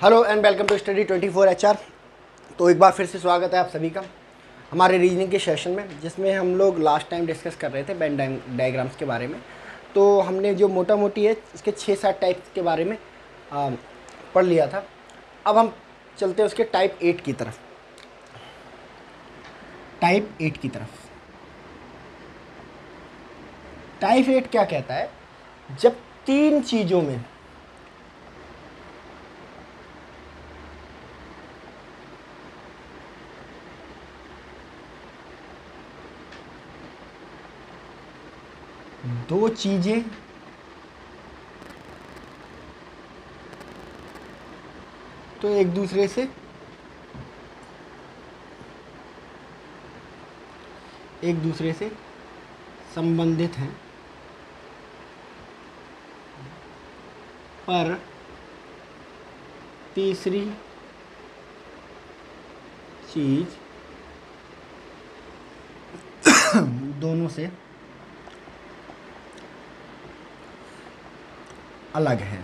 Hello and welcome to study 24 HR। तो एक बार फिर से स्वागत है आप सभी का हमारे रीजनिंग के सेशन में, जिसमें हम लोग लास्ट टाइम डिस्कस कर रहे थे वेन डायग्राम्स के बारे में। तो हमने जो मोटा मोटी है इसके 6-7 टाइप्स के बारे में पढ़ लिया था। अब हम चलते हैं उसके टाइप 8 की तरफ। टाइप 8 की तरफ टाइप 8 क्या कहता है? जब तीन चीज़ों में दो चीजें तो एक दूसरे से संबंधित हैं, पर तीसरी चीज दोनों से अलग है।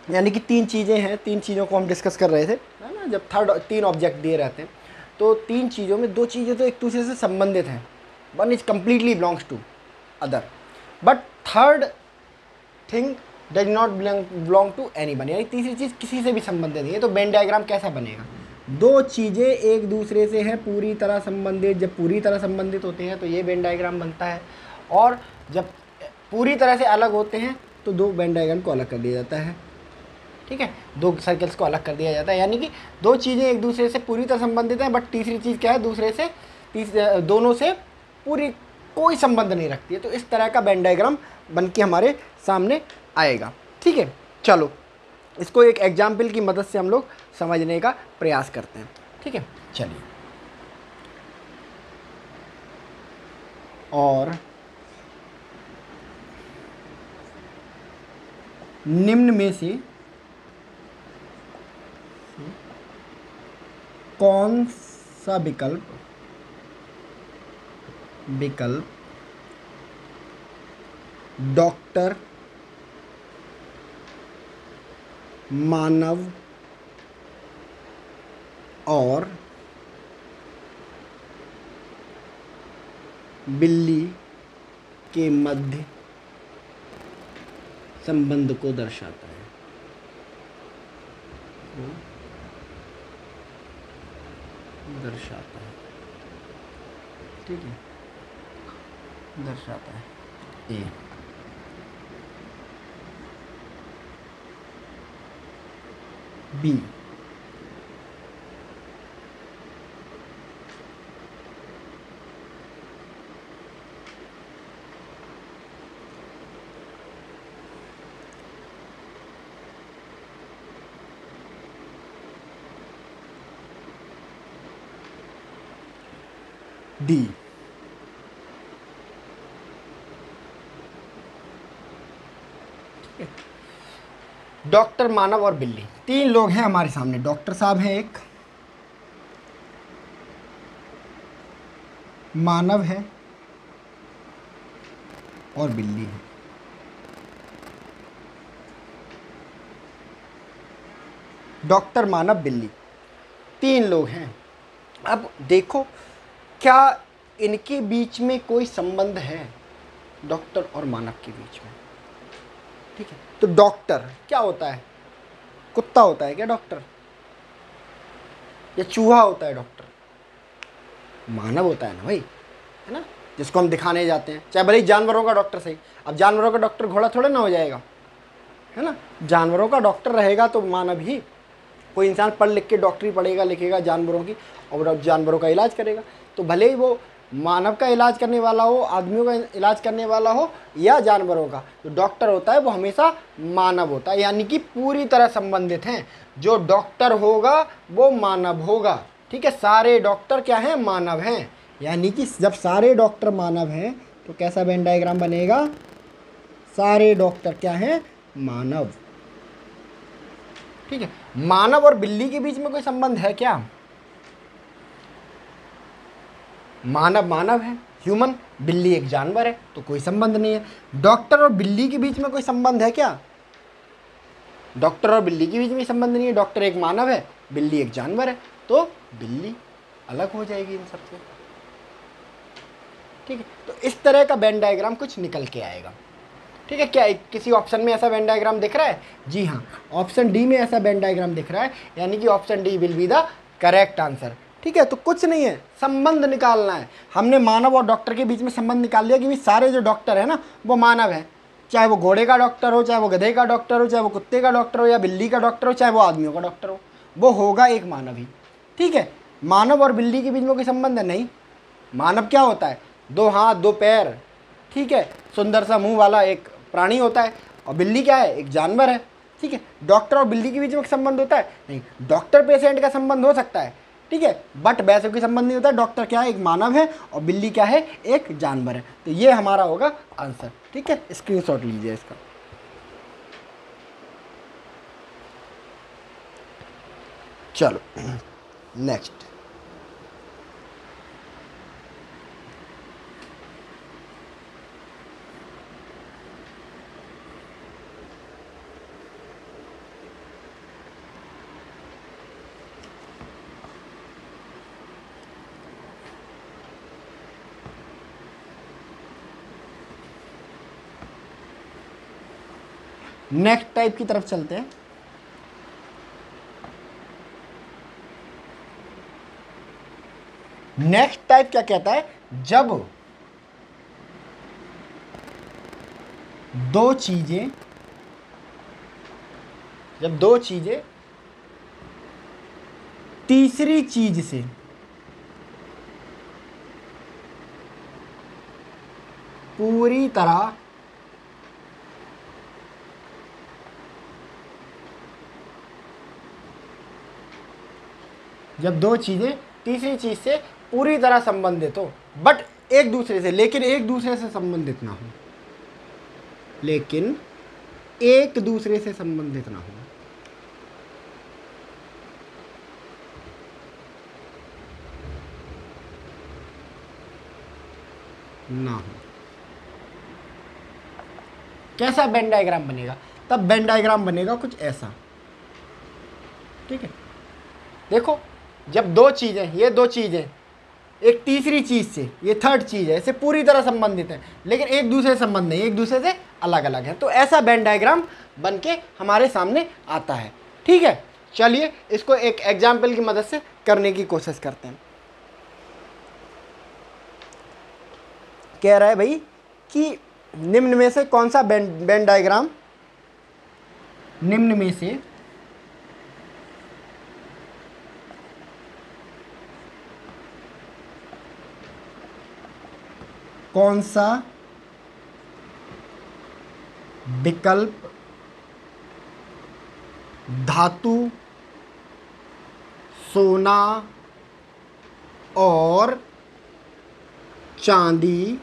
यानी कि तीन चीज़ें हैं, तीन चीज़ों को हम डिस्कस कर रहे थे, है ना। जब तीन ऑब्जेक्ट दिए रहते हैं तो तीन चीज़ों में दो चीज़ें तो एक दूसरे से संबंधित हैं। One is completely belongs to other, but third thing does not belong to any one. यानी तीसरी चीज़ किसी से भी संबंधित नहीं है। तो वेन डायग्राम कैसा बनेगा? दो चीज़ें एक दूसरे से हैं पूरी तरह संबंधित। जब पूरी तरह संबंधित होते हैं तो ये वेन डायग्राम बनता है, और जब पूरी तरह से अलग होते हैं तो दो वेन डायग्राम को अलग कर दिया जाता है। ठीक है, दो सर्कल्स को अलग कर दिया जाता है। यानी कि दो चीज़ें एक दूसरे से पूरी तरह संबंधित हैं, बट तीसरी चीज़ क्या है? दूसरे से दोनों से पूरी कोई संबंध नहीं रखती है। तो इस तरह का वेन डायग्राम बन के हमारे सामने आएगा। ठीक है, चलो इसको एक एग्जाम्पल की मदद से हम लोग समझने का प्रयास करते हैं। ठीक है, चलिए। और निम्न में से कौन सा विकल्प डॉक्टर, मानव और बिल्ली के मध्य संबंध को दर्शाता है? ठीक है, दर्शाता है। ए बी डी डॉक्टर, मानव और बिल्ली, तीन लोग हैं हमारे सामने। डॉक्टर साहब हैं एक, मानव है और बिल्ली है। डॉक्टर, मानव, बिल्ली, तीन लोग हैं। अब देखो, क्या इनके बीच में कोई संबंध है? डॉक्टर और मानव के बीच में। ठीक है, तो डॉक्टर क्या होता है? कुत्ता होता है क्या डॉक्टर? या चूहा होता है डॉक्टर? मानव होता है ना भाई, है ना, जिसको हम दिखाने जाते हैं। चाहे भले ही जानवरों का डॉक्टर सही। अब जानवरों का डॉक्टर घोड़ा थोड़े ना हो जाएगा, है ना। जानवरों का डॉक्टर रहेगा तो मानव ही। कोई इंसान पढ़ लिख के डॉक्टरी पढ़ेगा, लिखेगा जानवरों की, और जानवरों का इलाज करेगा। तो भले ही वो मानव का इलाज करने वाला हो, आदमियों का इलाज करने वाला हो, या जानवरों का, जो डॉक्टर होता है वो हमेशा मानव होता है। यानी कि पूरी तरह संबंधित हैं। जो डॉक्टर होगा वो मानव होगा। ठीक है, सारे डॉक्टर क्या हैं? मानव हैं। यानी कि जब सारे डॉक्टर मानव हैं तो कैसा वेन डायग्राम बनेगा? सारे डॉक्टर क्या हैं? मानव। ठीक है, मानव और बिल्ली के बीच में कोई संबंध है क्या? मानव मानव है, बिल्ली एक जानवर है, तो कोई संबंध नहीं है। डॉक्टर और बिल्ली के बीच में कोई संबंध है क्या? डॉक्टर और बिल्ली के बीच में संबंध नहीं है, डॉक्टर एक मानव है, बिल्ली एक जानवर है, तो बिल्ली अलग हो जाएगी इन सबसे। ठीक है, तो इस तरह का वेन डायग्राम कुछ निकल के आएगा। ठीक है, क्या किसी ऑप्शन में ऐसा वेन डायग्राम दिख रहा है? जी हाँ, ऑप्शन डी में ऐसा वेन डायग्राम दिख रहा है, यानी कि option D will be the correct answer. ठीक है, तो कुछ नहीं है, संबंध निकालना है। हमने मानव और डॉक्टर के बीच में संबंध निकाल लिया कि भाई सारे जो डॉक्टर है ना वो मानव है, चाहे वो घोड़े का डॉक्टर हो, चाहे वो गधे का डॉक्टर हो, चाहे वो कुत्ते का डॉक्टर हो, या बिल्ली का डॉक्टर हो, चाहे वो आदमियों का डॉक्टर हो, वो होगा एक मानव ही। ठीक है, मानव और बिल्ली के बीच में कोई संबंध है नहीं। मानव क्या होता है? 2 हाथ 2 पैर, ठीक है, सुंदर सा मुंह वाला एक प्राणी होता है, और बिल्ली क्या है? एक जानवर है। ठीक है, डॉक्टर और बिल्ली के बीच में संबंध होता है नहीं, डॉक्टर पेशेंट का संबंध हो सकता है, ठीक है, बट वैसे कोई संबंध नहीं होता। डॉक्टर क्या है? एक मानव है, और बिल्ली क्या है? एक जानवर है। तो ये हमारा होगा आंसर। ठीक है, स्क्रीनशॉट लीजिए इसका। चलो नेक्स्ट, नेक्स्ट टाइप की तरफ चलते हैं। नेक्स्ट टाइप क्या कहता है? जब दो चीजें तीसरी चीज से पूरी तरह तीसरी चीज से पूरी तरह संबंधित हो, बट एक दूसरे से, लेकिन एक दूसरे से संबंधित ना हो, कैसा वेन डायग्राम बनेगा? तब वेन डायग्राम बनेगा कुछ ऐसा। ठीक है, देखो, जब ये दो चीजें एक तीसरी चीज से, ये थर्ड चीज है, इससे पूरी तरह संबंधित है, लेकिन एक दूसरे से संबंध नहीं, एक दूसरे से अलग अलग है, तो ऐसा वेन डायग्राम बन के हमारे सामने आता है। ठीक है, चलिए इसको एक एग्जाम्पल की मदद से करने की कोशिश करते हैं। कह रहा है भाई कि निम्न में से कौन सा वेन डायग्राम, निम्न में से कौन सा विकल्प धातु, सोना और चांदी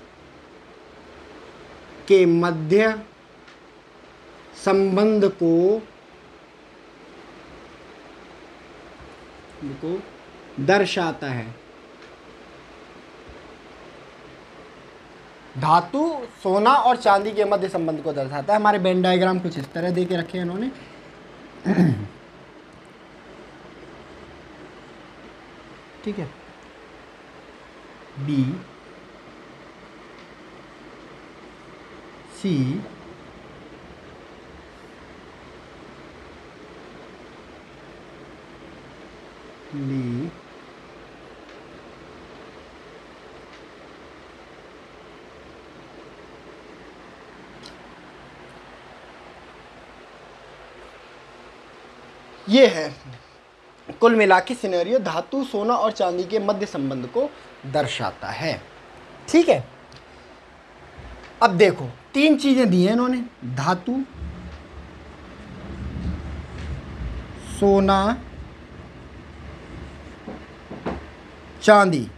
के मध्य संबंध को दर्शाता है? धातु, सोना और चांदी के मध्य संबंध को दर्शाता है। हमारे वेन डायग्राम कुछ इस तरह दे के रखे हैं इन्होंने। ठीक है, बी सी ली ये है कुल मिला के सिनेरियो, धातु, सोना और चांदी के मध्य संबंध को दर्शाता है। ठीक है, अब देखो 3 चीजें दी हैं इन्होंने, धातु, सोना, चांदी,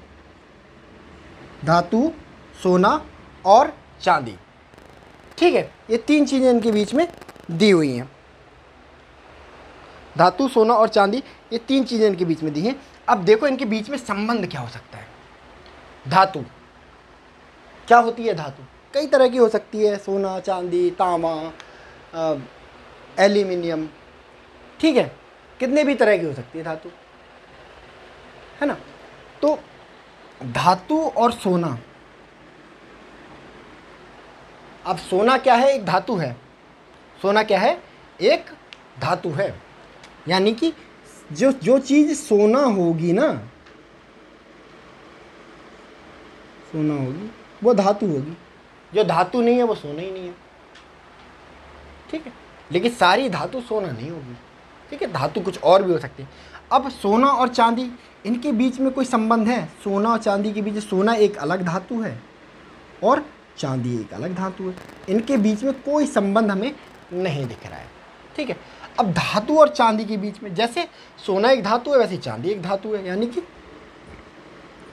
धातु, सोना और चांदी। ठीक है, ये 3 चीजें इनके बीच में दी हुई हैं, धातु, सोना और चांदी, ये 3 चीजें इनके बीच में दी हैं। अब देखो इनके बीच में संबंध क्या हो सकता है। धातु क्या होती है? धातु कई तरह की हो सकती है, सोना, चांदी, तांबा, एल्यूमिनियम, ठीक है, कितने भी तरह की हो सकती है धातु, है ना। तो धातु और सोना, अब सोना क्या है, एक धातु है। सोना क्या है, एक धातु है, यानी कि जो जो चीज सोना होगी ना, सोना होगी वो धातु होगी, जो धातु नहीं है वो सोना ही नहीं है, ठीक है। लेकिन सारी धातु सोना नहीं होगी, ठीक है, धातु कुछ और भी हो सकती है। अब सोना और चांदी, इनके बीच में कोई संबंध है? सोना और चांदी के बीच, सोना एक अलग धातु है और चांदी एक अलग धातु है, इनके बीच में कोई संबंध हमें नहीं दिख रहा है, ठीक है। अब धातु और चांदी के बीच में, जैसे सोना एक धातु है वैसे चांदी एक धातु है, यानी कि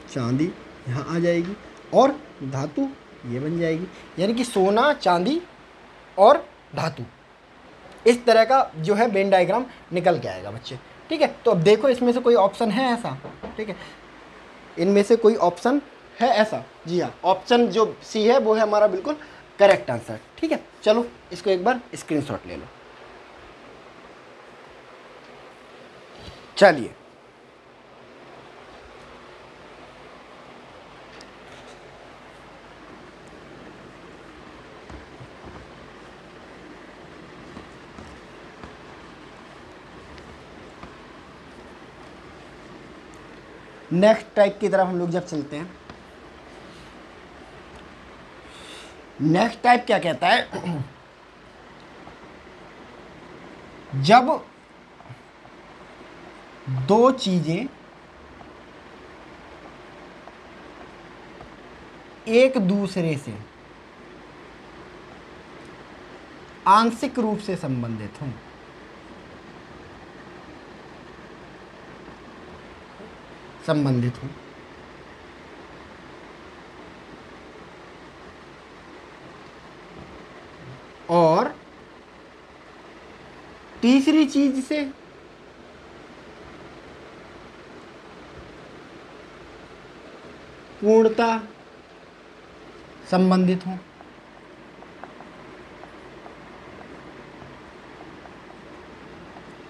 चांदी यहाँ आ जाएगी और धातु ये बन जाएगी, यानी कि सोना, चांदी और धातु, इस तरह का जो है वेन डायग्राम निकल के आएगा बच्चे, ठीक है। तो अब देखो इसमें से कोई ऑप्शन है ऐसा, ठीक है, इनमें से कोई ऑप्शन है ऐसा? जी हाँ, ऑप्शन जो सी है वो है हमारा बिल्कुल करेक्ट आंसर, ठीक है। चलो इसको एक बार स्क्रीनशॉट ले लो। चलिए नेक्स्ट टाइप की तरफ हम लोग जब चलते हैं, नेक्स्ट टाइप क्या कहता है, जब दो चीजें एक दूसरे से आंशिक रूप से संबंधित हों, और तीसरी चीज से पूर्णता संबंधित हों,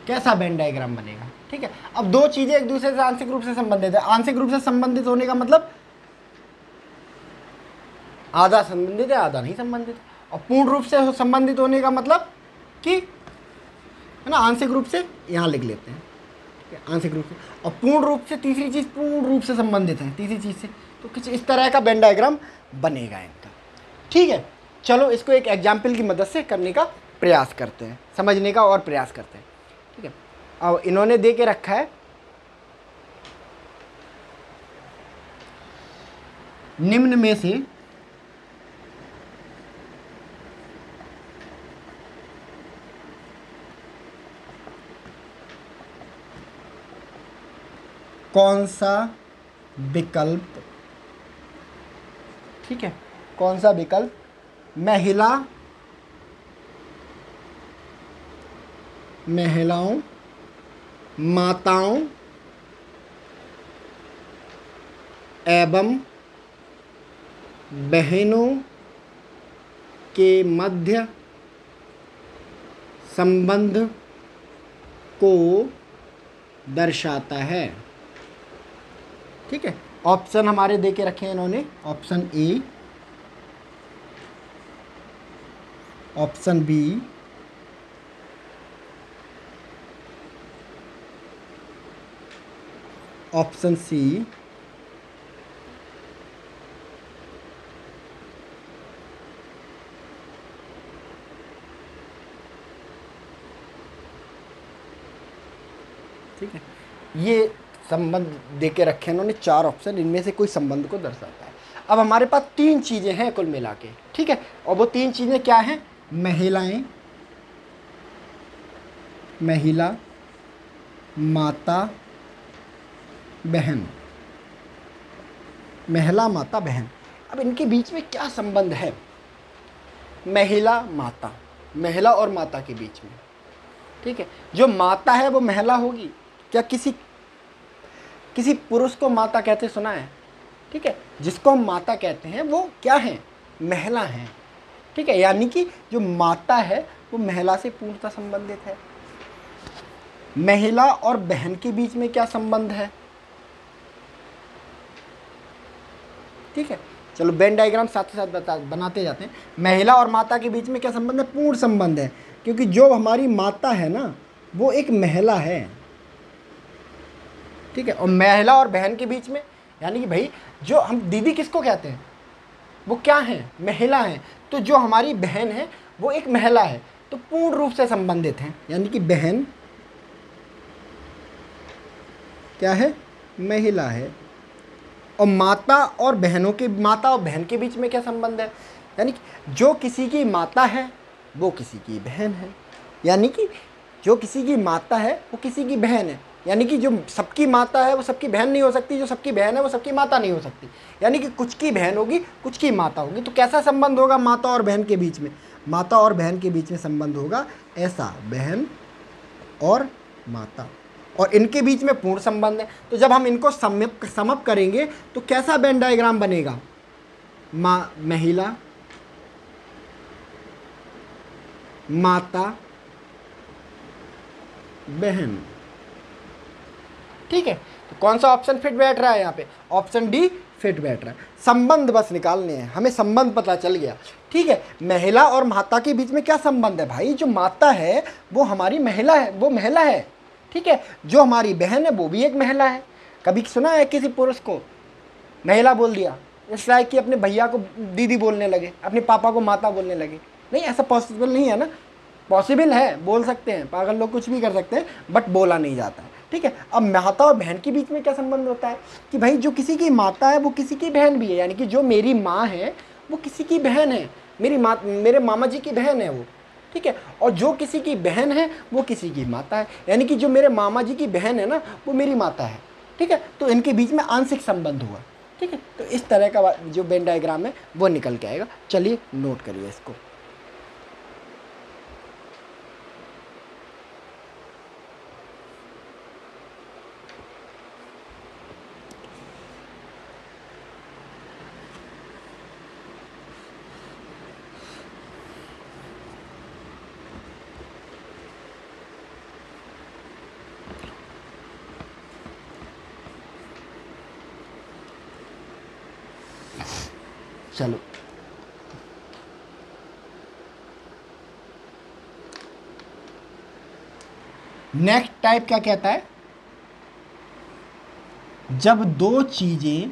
कैसा वेन डायग्राम बनेगा, ठीक है। अब दो चीजें एक दूसरे से आंशिक रूप से संबंधित है, आंशिक रूप से संबंधित होने का मतलब आधा संबंधित है आधा नहीं संबंधित है, और पूर्ण रूप से संबंधित होने का मतलब कि, है ना, आंशिक रूप से यहाँ लिख लेते हैं, ठीक है, आंशिक रूप से, और पूर्ण रूप से तीसरी चीज पूर्ण रूप से संबंधित है तीसरी चीज से, तो कुछ इस तरह का वेन डायग्राम बनेगा इनका, ठीक है। चलो इसको एक एग्जाम्पल की मदद से करने का प्रयास करते हैं, समझने का और प्रयास करते हैं, ठीक है। अब इन्होंने दे के रखा है निम्न में से कौन सा विकल्प, ठीक है, कौन सा विकल्प महिलाओं, माताओं एवं बहनों के मध्य संबंध को दर्शाता है, ठीक है। ऑप्शन हमारे दे के रखे हैं इन्होंने, option A, option B, option C, ठीक है। ये संबंध दे के रखे हैं उन्होंने, चार ऑप्शन, इनमें से कोई संबंध को दर्शाता है। अब हमारे पास तीन चीज़ें हैं कुल मिला के, ठीक है, और वो तीन चीज़ें क्या हैं? महिलाएं, महिला, माता, बहन, महिला, माता, बहन। अब इनके बीच में क्या संबंध है? महिला, माता, महिला और माता के बीच में, ठीक है। जो माता है वो महिला होगी क्या? किसी पुरुष को माता कहते सुना है? ठीक है, जिसको हम माता कहते हैं वो क्या है? महिला है, ठीक है। यानी कि जो माता है वो महिला से पूर्णतः संबंधित है, महिला और बहन के बीच में क्या संबंध है? ठीक है, चलो वेन डायग्राम साथ ही साथ बनाते जाते हैं। महिला और माता के बीच में क्या संबंध है? पूर्ण संबंध है, क्योंकि जो हमारी माता है ना वो एक महिला है। ठीक है, और महिला और बहन के बीच में, यानी कि भाई जो हम दीदी किसको कहते हैं, वो क्या है? महिला है। तो जो हमारी बहन है वो एक महिला है, तो पूर्ण रूप से संबंधित हैं, यानी कि बहन क्या है? महिला है। और माता और बहन के बीच में क्या संबंध है? यानी कि जो किसी की माता है वो किसी की बहन है, यानी कि जो किसी की माता है वो किसी की बहन है, यानी कि जो सबकी माता है वो सबकी बहन नहीं हो सकती, जो सबकी बहन है वो सबकी माता नहीं हो सकती, यानी कि कुछ की बहन होगी कुछ की माता होगी। तो कैसा संबंध होगा माता और बहन के बीच में? माता और बहन के बीच में संबंध होगा ऐसा, बहन और माता, और इनके बीच में पूर्ण संबंध है। तो जब हम इनको समअप करेंगे तो कैसा वेन डायग्राम बनेगा? महिला, माता, बहन। ठीक है, तो कौन सा ऑप्शन फिट बैठ रहा है यहाँ पे? ऑप्शन डी फिट बैठ रहा है। संबंध बस निकालने हैं, हमें संबंध पता चल गया। ठीक है, महिला और माता के बीच में क्या संबंध है? भाई जो माता है वो हमारी महिला है, वो महिला है। ठीक है, जो हमारी बहन है वो भी एक महिला है। कभी सुना है किसी पुरुष को महिला बोल दिया? इस लायक कि अपने भैया को दीदी बोलने लगे, अपने पापा को माता बोलने लगे? नहीं, ऐसा पॉसिबल नहीं है ना। पॉसिबल है, बोल सकते हैं, पागल लोग कुछ भी कर सकते हैं, बट बोला नहीं जाता है। ठीक है, अब माता और बहन के बीच में क्या संबंध होता है कि भाई जो किसी की माता है वो किसी की बहन भी है, यानी कि जो मेरी माँ है वो किसी की बहन है, मेरे मामा जी की बहन है वो। ठीक है, और जो किसी की बहन है वो किसी की माता है, यानी कि जो मेरे मामा जी की बहन है ना वो मेरी माता है। ठीक है, तो इनके बीच में आंशिक संबंध हुआ। ठीक है, तो इस तरह का जो वेन डायग्राम है वो निकल के आएगा। चलिए नोट करिए इसको। चलो, नेक्स्ट टाइप क्या कहता है? जब दो चीजें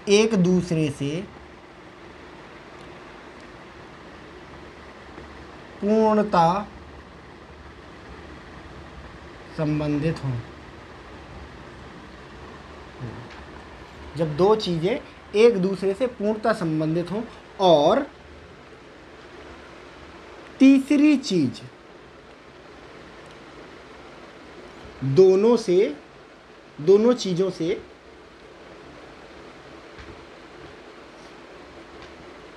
एक दूसरे से पूर्णता संबंधित हों। जब दो चीजें एक दूसरे से पूर्णता संबंधित हों और तीसरी चीज दोनों चीजों से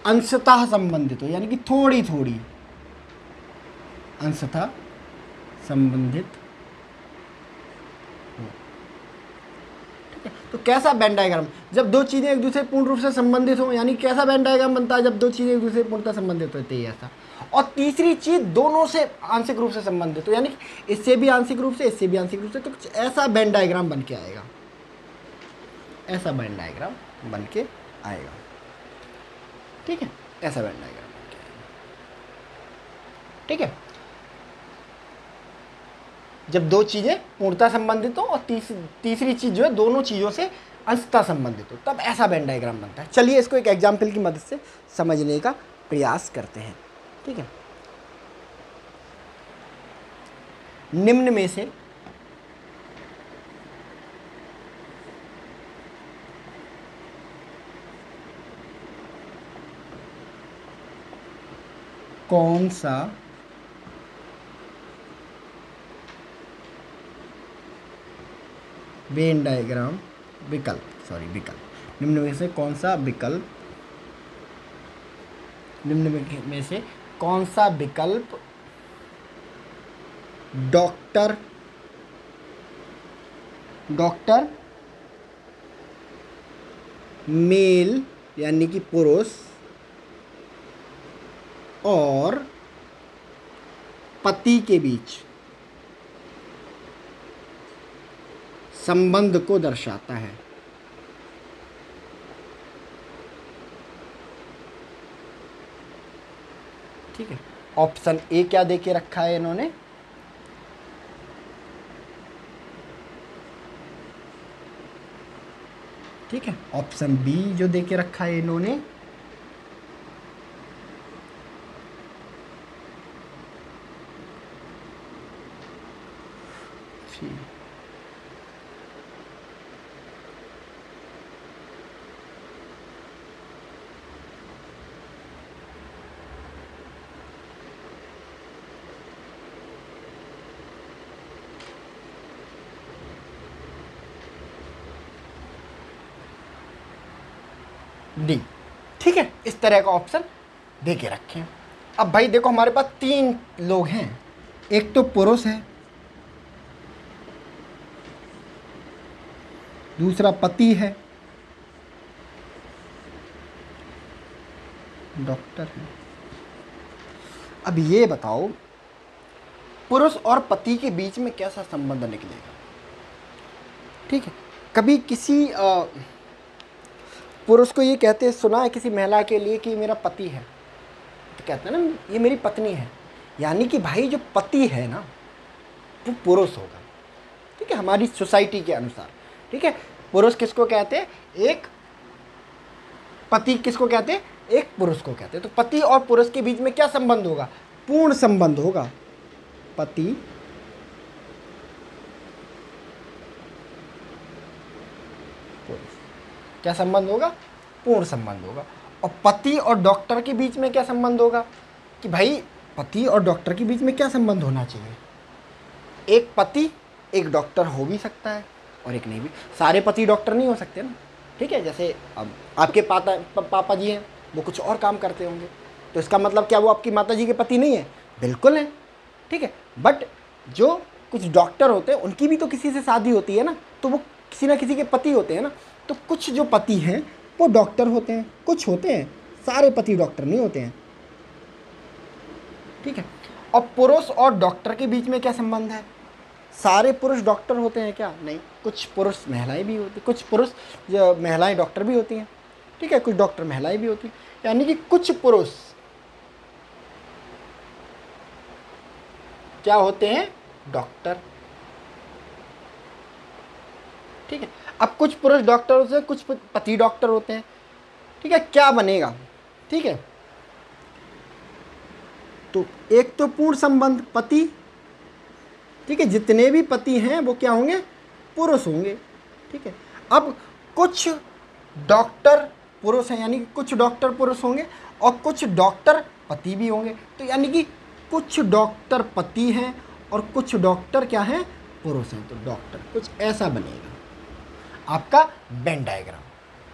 अंशतः संबंधित हो, यानी कि थोड़ी थोड़ी अंशतः संबंधित हो। ठीक है, तो कैसा वेन डायग्राम? जब दो चीजें एक दूसरे पूर्ण रूप से संबंधित हो, यानी कैसा वेन डायग्राम बनता है? जब दो चीजें एक दूसरे पूर्णतः संबंधित होती है ऐसा, और तीसरी चीज दोनों से आंशिक रूप से संबंधित हो, यानी इससे भी आंशिक रूप से, इससे भी आंशिक रूप से, तो कुछ ऐसा वेन डायग्राम बन के आएगा। ऐसा वेन डायग्राम बन के आएगा। ठीक है, ऐसा वेन डायग्राम बन के आएगा। ठीक है, जब दो चीजें पूर्णता संबंधित हो और तीसरी चीज जो है दोनों चीजों से अंशतः संबंधित हो, तब ऐसा वेन डायग्राम बनता है। चलिए इसको एक एग्जाम्पल की मदद से समझने का प्रयास करते हैं। ठीक है, निम्न में से कौन सा वेन डायग्राम विकल्प निम्न में से कौन सा विकल्प डॉक्टर मेल यानी कि पुरुष और पति के बीच संबंध को दर्शाता है। ठीक है, ऑप्शन ए क्या देके रखा है इन्होंने? ठीक है, ऑप्शन बी जो देके रखा है इन्होंने, डी। ठीक है, इस तरह का ऑप्शन दे के रखे हैं। अब भाई देखो, हमारे पास तीन लोग हैं, एक तो पुरुष है, दूसरा पति है, डॉक्टर है। अब ये बताओ, पुरुष और पति के बीच में कैसा संबंध निकलेगा? ठीक है, कभी किसी पुरुष को ये कहते सुना है किसी महिला के लिए कि मेरा पति है, तो कहते हैं ना ये मेरी पत्नी है। यानी कि भाई जो पति है ना वो पुरुष होगा। ठीक है, हमारी सोसाइटी के अनुसार। ठीक है, पुरुष किसको कहते हैं? एक पति किसको कहते हैं? एक पुरुष को कहते हैं। तो पति और पुरुष के बीच में क्या संबंध होगा? पूर्ण संबंध होगा। पति पुरुष, क्या संबंध होगा? पूर्ण संबंध होगा। और पति और डॉक्टर के बीच में क्या संबंध होगा? कि भाई पति और डॉक्टर के बीच में क्या संबंध होना चाहिए? एक पति एक डॉक्टर हो भी सकता है और एक नहीं भी। सारे पति डॉक्टर नहीं हो सकते ना। ठीक है, जैसे अब आपके पापा जी हैं, वो कुछ और काम करते होंगे, तो इसका मतलब क्या वो आपकी माता जी के पति नहीं है? बिल्कुल है। ठीक है, बट जो कुछ डॉक्टर होते हैं उनकी भी तो किसी से शादी होती है ना, तो वो किसी ना किसी के पति होते हैं ना। तो कुछ जो पति हैं वो डॉक्टर होते हैं, कुछ होते हैं, सारे पति डॉक्टर नहीं होते हैं। ठीक है, और पुरुष और डॉक्टर के बीच में क्या संबंध है? सारे पुरुष डॉक्टर होते हैं क्या? नहीं, कुछ पुरुष महिलाएं भी होती, कुछ पुरुष महिलाएं डॉक्टर भी होती हैं। ठीक है, कुछ डॉक्टर महिलाएं भी होती हैं। यानी कि कुछ पुरुष क्या होते हैं? डॉक्टर। ठीक है, अब कुछ पुरुष डॉक्टर होते हैं, कुछ पति डॉक्टर होते हैं। ठीक है, क्या बनेगा? ठीक है, तो एक तो पूर्ण संबंध पति। ठीक है, जितने भी पति हैं वो क्या होंगे? पुरुष होंगे। ठीक है, अब कुछ डॉक्टर पुरुष हैं, यानी कि कुछ डॉक्टर पुरुष होंगे और कुछ डॉक्टर पति भी होंगे। तो यानी कि कुछ डॉक्टर पति हैं और कुछ डॉक्टर क्या हैं? पुरुष हैं। तो डॉक्टर कुछ ऐसा बनेगा आपका वेन डायग्राम।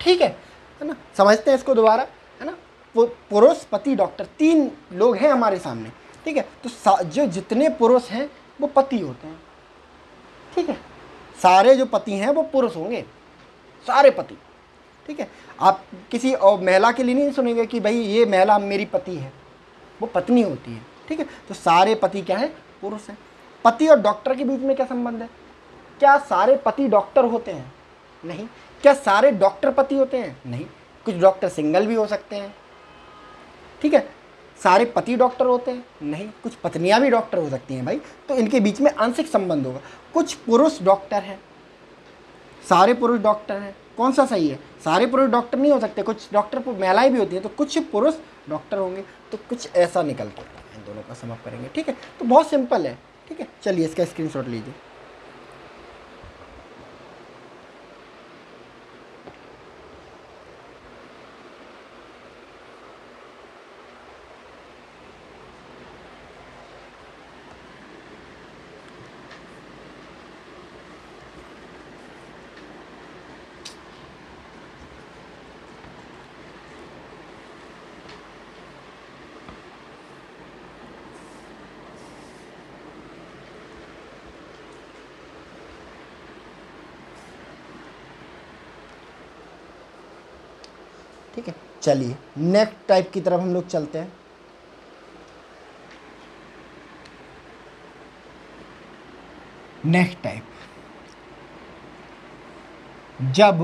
ठीक है ना? समझते हैं इसको दोबारा, है ना? पुरुष पति डॉक्टर, तीन लोग हैं हमारे सामने। ठीक है, तो जो जितने पुरुष हैं वो पति होते हैं। ठीक है, सारे जो पति हैं वो पुरुष होंगे, सारे पति। ठीक है, आप किसी और महिला के लिए नहीं सुनेंगे कि भाई ये महिला मेरी पति है, वो पत्नी होती है। ठीक है, तो सारे पति क्या है? पुरुष हैं। पति और डॉक्टर के बीच में क्या संबंध है? क्या सारे पति डॉक्टर होते हैं? नहीं। क्या सारे डॉक्टर पति होते हैं? नहीं, कुछ डॉक्टर सिंगल भी हो सकते हैं। ठीक है, सारे पति डॉक्टर होते हैं? नहीं, कुछ पत्नियां भी डॉक्टर हो सकती हैं भाई। तो इनके बीच में आंशिक संबंध होगा। कुछ पुरुष डॉक्टर हैं, सारे पुरुष डॉक्टर हैं। कौन सा सही है? सारे पुरुष डॉक्टर नहीं हो सकते, कुछ डॉक्टर महिलाएं भी होती हैं, तो कुछ पुरुष डॉक्टर होंगे। तो कुछ ऐसा निकल के इन दोनों का सम अप करेंगे। ठीक है, तो बहुत सिंपल है। ठीक है, चलिए इसका स्क्रीनशॉट लीजिए। ठीक है, चलिए नेक्स्ट टाइप की तरफ हम लोग चलते हैं। नेक्स्ट टाइप, जब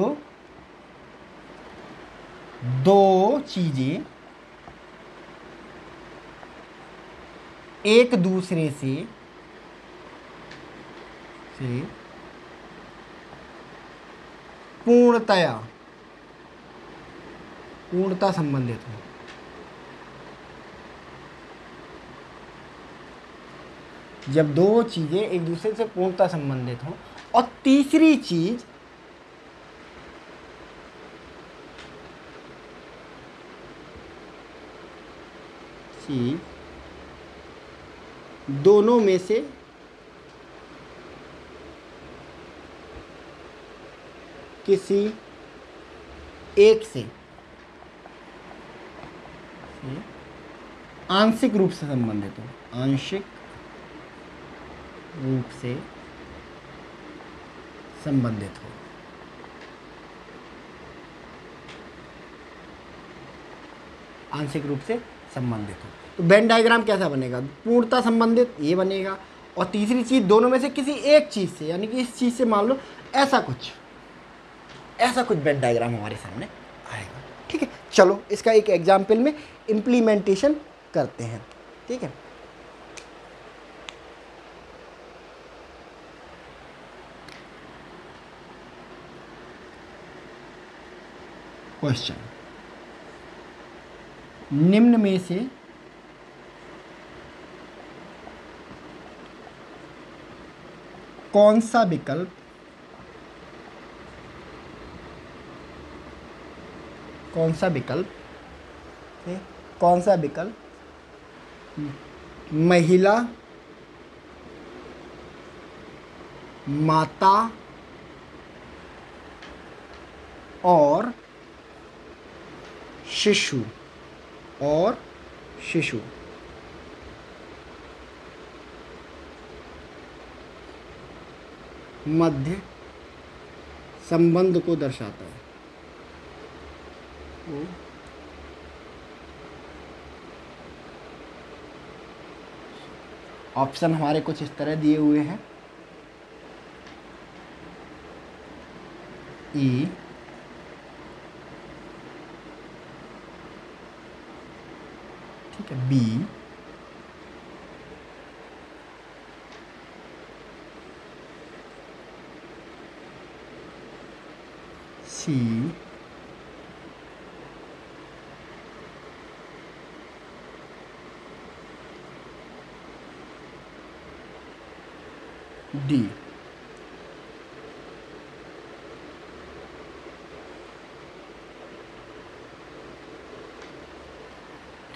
दो चीजें एक दूसरे से पूर्णता संबंधित हो। जब दो चीजें एक दूसरे से पूर्णता संबंधित हो और तीसरी चीज दोनों में से किसी एक से आंशिक रूप से संबंधित हो, आंशिक रूप से संबंधित हो। आंशिक रूप से संबंधित हो तो वेन डायग्राम कैसा बनेगा? पूर्णता संबंधित ये बनेगा, और तीसरी चीज दोनों में से किसी एक चीज से, यानी कि इस चीज से मान लो ऐसा कुछ वेन डायग्राम हमारे सामने आएगा। ठीक है, चलो इसका एक एग्जाम्पल में इम्प्लीमेंटेशन करते हैं। ठीक है, क्वेश्चन, निम्न में से कौन सा विकल्प महिला, माता और शिशु मध्य संबंध को दर्शाता है। ऑप्शन हमारे कुछ इस तरह दिए हुए हैं, ई, ठीक है, बी, सी, डी।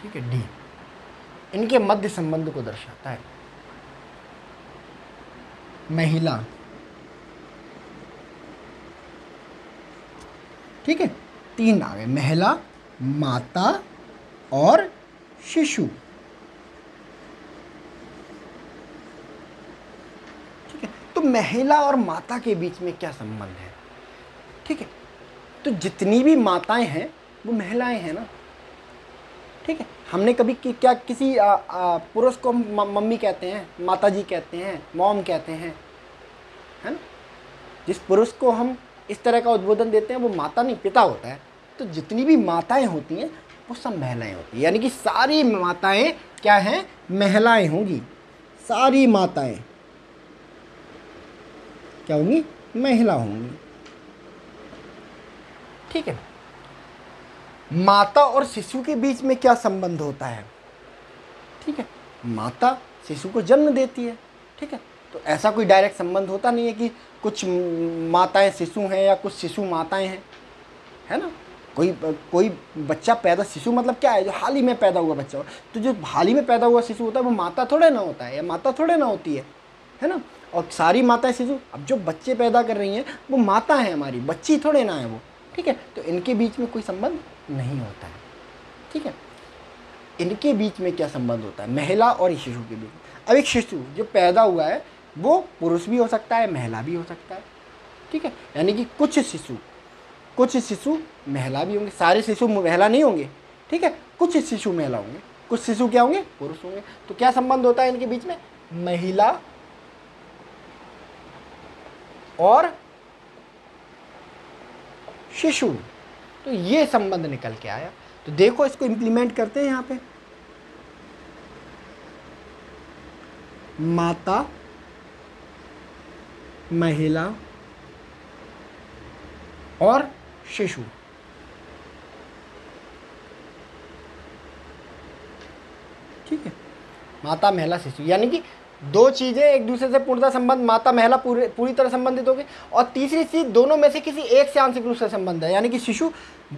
ठीक है, डी इनके मध्य संबंध को दर्शाता है। महिला, ठीक है, तीन आ गए, महिला, माता और शिशु। ठीक है, तो महिला और माता के बीच में क्या संबंध है? ठीक है, तो जितनी भी माताएं हैं वो महिलाएं हैं ना। ठीक है, हमने कभी क्या किसी पुरुष को मम्मी कहते हैं, माता जी कहते हैं, मॉम कहते हैं, है ना? जिस पुरुष को हम इस तरह का उद्बोधन देते हैं वो माता नहीं पिता होता है। तो जितनी भी माताएं होती हैं वो सब महिलाएं होती हैं, यानी कि सारी माताएं क्या हैं? महिलाएं होंगी। सारी माताएं क्या होंगी? महिला होंगी। ठीक है, माता और शिशु के बीच में क्या संबंध होता है? ठीक है, माता शिशु को जन्म देती है। ठीक है, तो ऐसा कोई डायरेक्ट संबंध होता नहीं है कि कुछ माताएं शिशु हैं या कुछ शिशु माताएं हैं, है ना? कोई बच्चा पैदा, शिशु मतलब क्या है? जो हाल ही में पैदा हुआ बच्चा हो। तो जो हाल ही में पैदा हुआ शिशु होता है वो माता थोड़े ना होता है, या माता थोड़े ना होती है ना? और सारी माताएं शिशु, अब जो बच्चे पैदा कर रही हैं वो माता है हमारी, बच्ची थोड़े ना है वो। ठीक है, तो इनके बीच में कोई संबंध नहीं होता है। ठीक है, इनके बीच में क्या संबंध होता है? महिला और शिशु के बीच। अब एक शिशु जो पैदा हुआ है वो पुरुष भी हो सकता है, महिला भी हो सकता है। ठीक है, यानी कि कुछ शिशु महिला भी होंगे, सारे शिशु महिला नहीं होंगे। ठीक है, कुछ शिशु महिला होंगे, कुछ शिशु क्या होंगे? पुरुष होंगे। तो क्या संबंध होता है इनके बीच में? महिला और शिशु। तो ये संबंध निकल के आया। तो देखो इसको इंप्लीमेंट करते हैं यहां पे। माता, महिला और शिशु। ठीक है, माता, महिला, शिशु, यानी कि दो चीजें एक दूसरे से पूर्णतः संबंध, माता महिला पूरी तरह संबंधित हो गई। और तीसरी चीज दोनों में से किसी एक से आंशिक रूप से संबंध है, यानी कि शिशु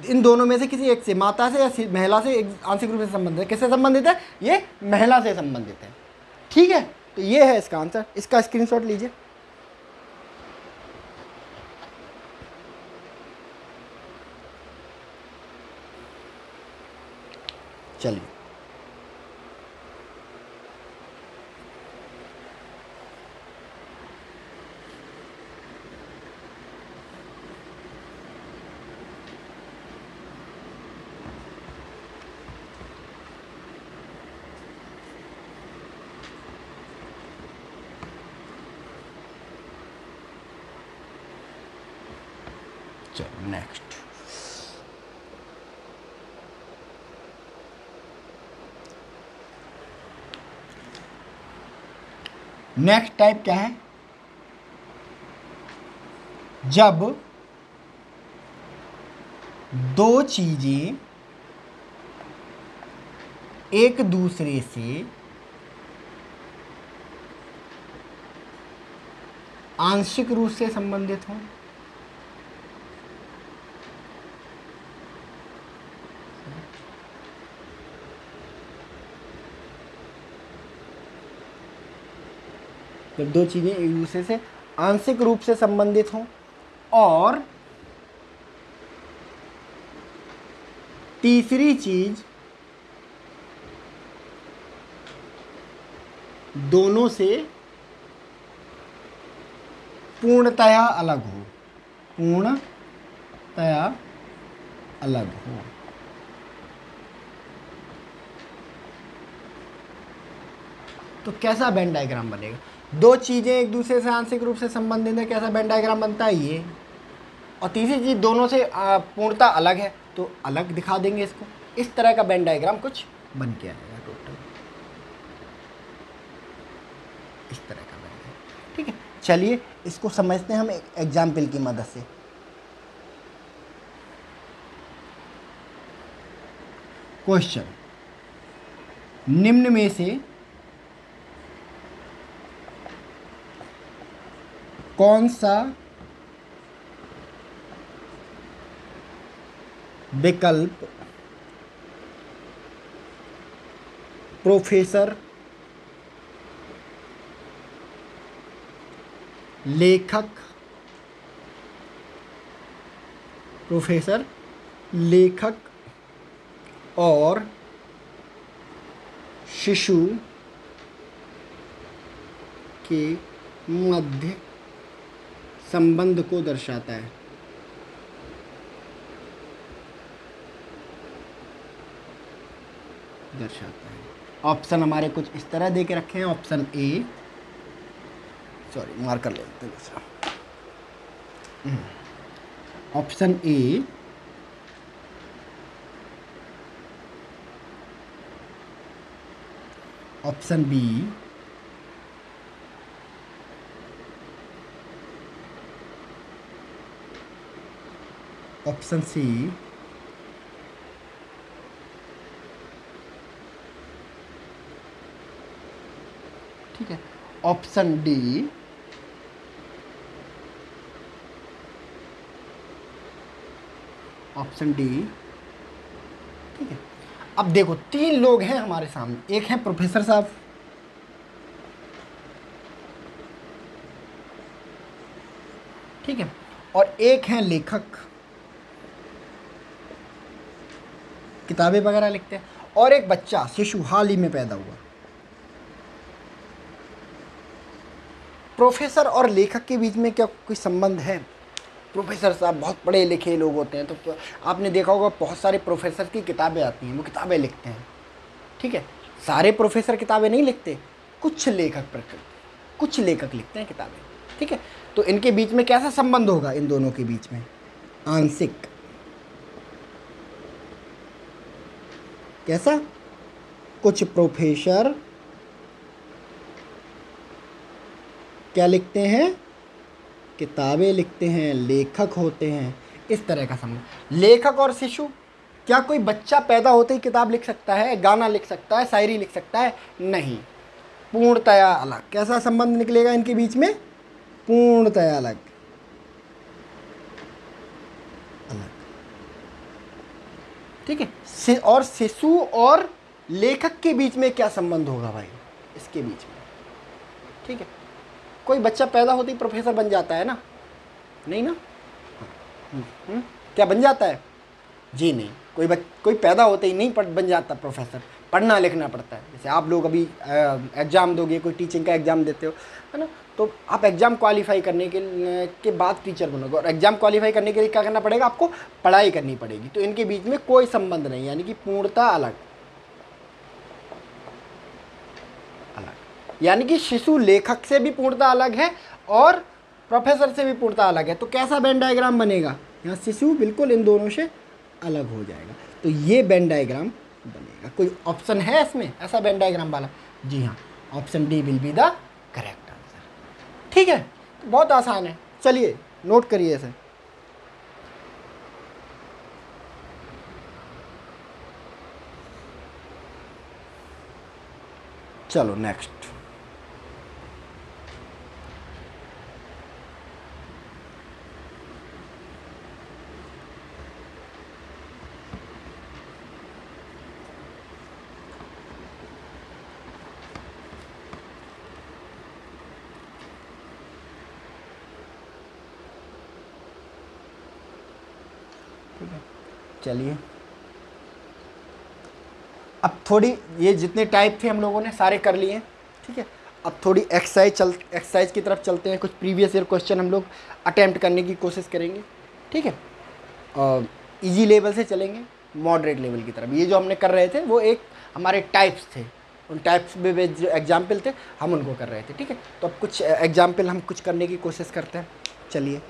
इन दोनों में से किसी एक से, माता से या महिला से आंशिक रूप से संबंधित है। किससे संबंधित है? ये महिला से संबंधित है। ठीक है, तो ये है इसका आंसर। इसका स्क्रीनशॉट लीजिए। चलिए, चलो नेक्स्ट। नेक्स्ट टाइप क्या है? जब दो चीजें एक दूसरे से आंशिक रूप से संबंधित हों। जब दो चीजें एक दूसरे से आंशिक रूप से संबंधित हों और तीसरी चीज दोनों से पूर्णतया अलग हो, पूर्णतया अलग हो। तो कैसा वेन डायग्राम बनेगा? दो चीजें एक दूसरे से आंशिक रूप से संबंधित है, कैसा वेन डायग्राम बनता है ये। और तीसरी चीज दोनों से पूर्णतः अलग है, तो अलग दिखा देंगे इसको। इस तरह का वेन डायग्राम कुछ बन के आएगा टोटल, इस तरह का वेन डायग्राम। ठीक है, चलिए इसको समझते हैं हम एक एग्जाम्पल की मदद से। क्वेश्चन, निम्न में से कौन सा विकल्प प्रोफेसर, लेखक, और शिशु के मध्य संबंध को दर्शाता है? ऑप्शन हमारे कुछ इस तरह दे के रखे हैं। ऑप्शन ए, सॉरी मार्क कर लेते हैं दूसरा। Option A, option B, option C, ठीक है, ऑप्शन डी, ऑप्शन डी। ठीक है, अब देखो तीन लोग हैं हमारे सामने। एक है प्रोफेसर साहब, ठीक है, और एक है लेखक, किताबें वगैरह लिखते हैं, और एक बच्चा शिशु हाल ही में पैदा हुआ। प्रोफेसर और लेखक के बीच में क्या कोई संबंध है? प्रोफेसर साहब बहुत पढ़े लिखे लोग होते हैं, तो आपने देखा होगा बहुत सारे प्रोफेसर की किताबें आती हैं, वो किताबें लिखते हैं। ठीक है, सारे प्रोफेसर किताबें नहीं लिखते, कुछ लेखक लिखते हैं किताबें। ठीक है, तो इनके बीच में कैसा संबंध होगा, इन दोनों के बीच में आंशिक। कैसा? कुछ प्रोफेसर क्या लिखते हैं, किताबें लिखते हैं, लेखक होते हैं, इस तरह का संबंध। लेखक और शिशु, क्या कोई बच्चा पैदा होते ही किताब लिख सकता है, गाना लिख सकता है, शायरी लिख सकता है? नहीं, पूर्णतया अलग। कैसा संबंध निकलेगा इनके बीच में? पूर्णतया अलग, अलग। ठीक है, और शिशु और लेखक के बीच में क्या संबंध होगा भाई, इसके बीच में? ठीक है, कोई बच्चा पैदा होते ही प्रोफेसर बन जाता है ना? नहीं ना? क्या बन जाता है? जी नहीं, कोई पैदा होते ही नहीं बन जाता प्रोफेसर, पढ़ना लिखना पड़ता है। जैसे आप लोग अभी एग्ज़ाम दोगे, कोई टीचिंग का एग्ज़ाम देते हो, है ना, तो आप एग्ज़ाम क्वालिफाई करने के बाद टीचर बनोगे, और एग्ज़ाम क्वालिफाई करने के लिए क्या करना पड़ेगा आपको? पढ़ाई करनी पड़ेगी। तो इनके बीच में कोई संबंध नहीं, यानी कि पूर्णतः अलग, अलग। यानी कि शिशु लेखक से भी पूर्णतः अलग है और प्रोफेसर से भी पूर्णतः अलग है। तो कैसा वेन डायग्राम बनेगा? यहाँ शिशु बिल्कुल इन दोनों से अलग हो जाएगा, तो ये वेन डायग्राम बनेगा। कोई ऑप्शन है इसमें ऐसा वेन डायग्राम वाला? जी हाँ, option D will be the correct answer. ठीक है, तो बहुत आसान है, चलिए नोट करिए इसे। चलो नेक्स्ट। चलिए, अब थोड़ी ये जितने टाइप थे हम लोगों ने सारे कर लिए। ठीक है, अब थोड़ी एक्सरसाइज की तरफ चलते हैं। कुछ प्रीवियस ईयर क्वेश्चन हम लोग अटेम्प्ट करने की कोशिश करेंगे। ठीक है, इजी लेवल से चलेंगे मॉडरेट लेवल की तरफ। ये जो हमने कर रहे थे वो एक हमारे टाइप्स थे, उन टाइप्स में जो एग्जाम्पल थे हम उनको कर रहे थे। ठीक है, तो अब कुछ एग्जाम्पल हम कुछ करने की कोशिश करते हैं। चलिए,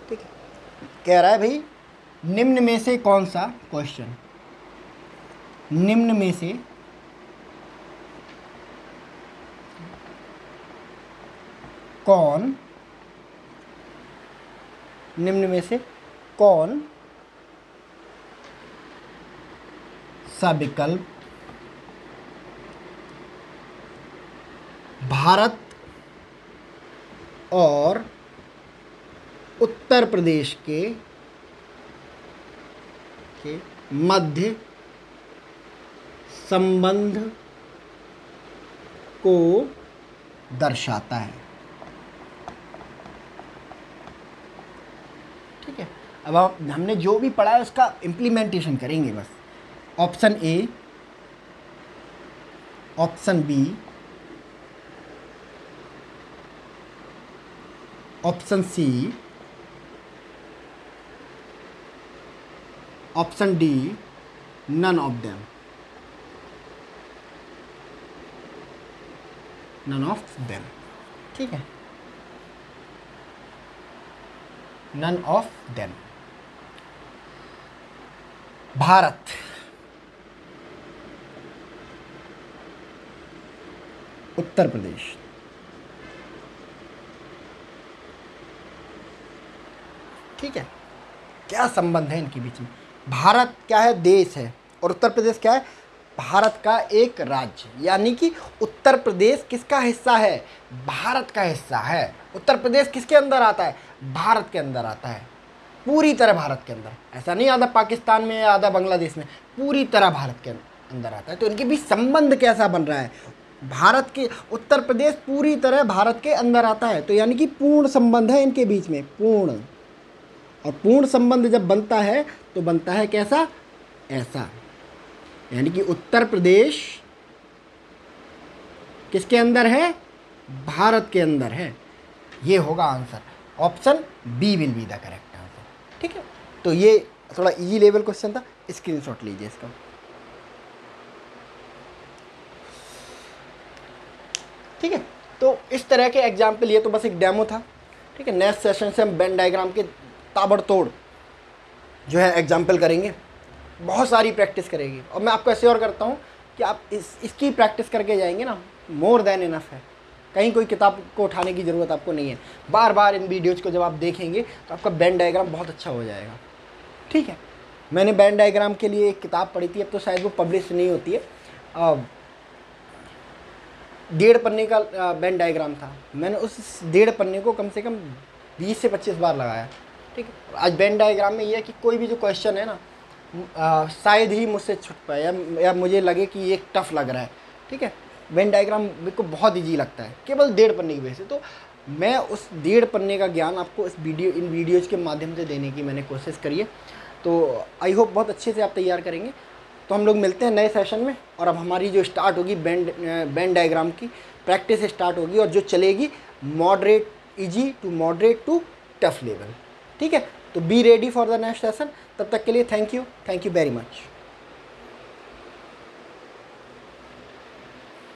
ठीक है, कह रहा है भाई निम्न में से कौन सा क्वेश्चन, निम्न में से कौन, निम्न में से कौन सा विकल्प भारत और उत्तर प्रदेश के मध्य संबंध को दर्शाता है? ठीक है, अब हमने जो भी पढ़ा है उसका इम्प्लीमेंटेशन करेंगे बस। Option A, option B, option C, option D, none of them, none of them. ठीक है, none of them. Bharat Uttar Pradesh, ठीक है, क्या संबंध है इनके बीच में? भारत क्या है? देश है, और उत्तर प्रदेश क्या है? भारत का एक राज्य। यानी कि उत्तर प्रदेश किसका हिस्सा है? भारत का हिस्सा है। उत्तर प्रदेश किसके अंदर आता है? भारत के अंदर आता है, पूरी तरह भारत के अंदर। ऐसा नहीं आधा पाकिस्तान में या आधा बांग्लादेश में, पूरी तरह भारत के अंदर आता है। तो इनके बीच संबंध कैसा बन रहा है? भारत के, उत्तर प्रदेश पूरी तरह भारत के अंदर आता है, तो यानी कि पूर्ण संबंध है इनके बीच में, पूर्ण। और पूर्ण संबंध जब बनता है तो बनता है कैसा? ऐसा। यानी कि उत्तर प्रदेश किसके अंदर है? भारत के अंदर है। ये होगा answer. Option B will be the correct answer. ठीक है, तो ये थोड़ा इजी लेवल क्वेश्चन था, स्क्रीनशॉट लीजिए इसका। ठीक है, तो इस तरह के एग्जाम्पल, ये तो बस एक डेमो था। ठीक है, नेक्स्ट सेशन से हम वेन डायग्राम के ताबड़तोड़ जो है एग्जाम्पल करेंगे, बहुत सारी प्रैक्टिस करेंगे। और मैं आपको ऐसे और करता हूँ कि आप इसकी प्रैक्टिस करके जाएंगे ना, मोर देन इनफ है। कहीं कोई किताब को उठाने की ज़रूरत आपको नहीं है। बार बार इन वीडियोज़ को जब आप देखेंगे तो आपका वेन डायग्राम बहुत अच्छा हो जाएगा। ठीक है, मैंने वेन डायग्राम के लिए एक किताब पढ़ी थी, अब तो शायद वो पब्लिश नहीं होती है, 1.5 पन्ने का वेन डायग्राम था। मैंने उस 1.5 पन्ने को कम से कम 20 से 25 बार लगाया। ठीक है, आज वेन डायग्राम में ये है कि कोई भी जो क्वेश्चन है ना, शायद ही मुझसे छूट पाए या मुझे लगे कि ये टफ लग रहा है। ठीक है, वेन डायग्राम मेरे को बहुत ईजी लगता है, केवल 1.5 पन्ने की वजह से। तो मैं उस 1.5 पन्ने का ज्ञान आपको इन वीडियोज़ के माध्यम से देने की मैंने कोशिश करी है। तो आई होप बहुत अच्छे से आप तैयार करेंगे। तो हम लोग मिलते हैं नए सेशन में, और अब हमारी जो स्टार्ट होगी वेन डायग्राम की प्रैक्टिस स्टार्ट होगी, और जो चलेगी moderate easy to moderate to tough level. ठीक है, तो be ready for the next session. तब तक के लिए थैंक यू वेरी मच।